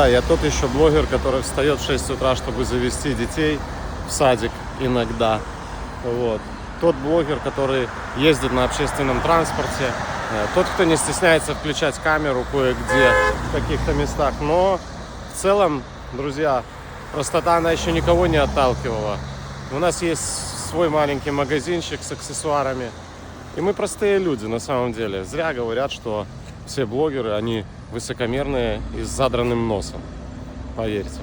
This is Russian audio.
Я тот еще блогер, который встает в 6 утра, чтобы завести детей в садик иногда. Вот. Тот блогер, который ездит на общественном транспорте. Тот, кто не стесняется включать камеру кое-где в каких-то местах. Но в целом, друзья, простота, она еще никого не отталкивала. У нас есть свой маленький магазинчик с аксессуарами. И мы простые люди на самом деле. Зря говорят, что все блогеры, они высокомерные и с задранным носом. Поверьте.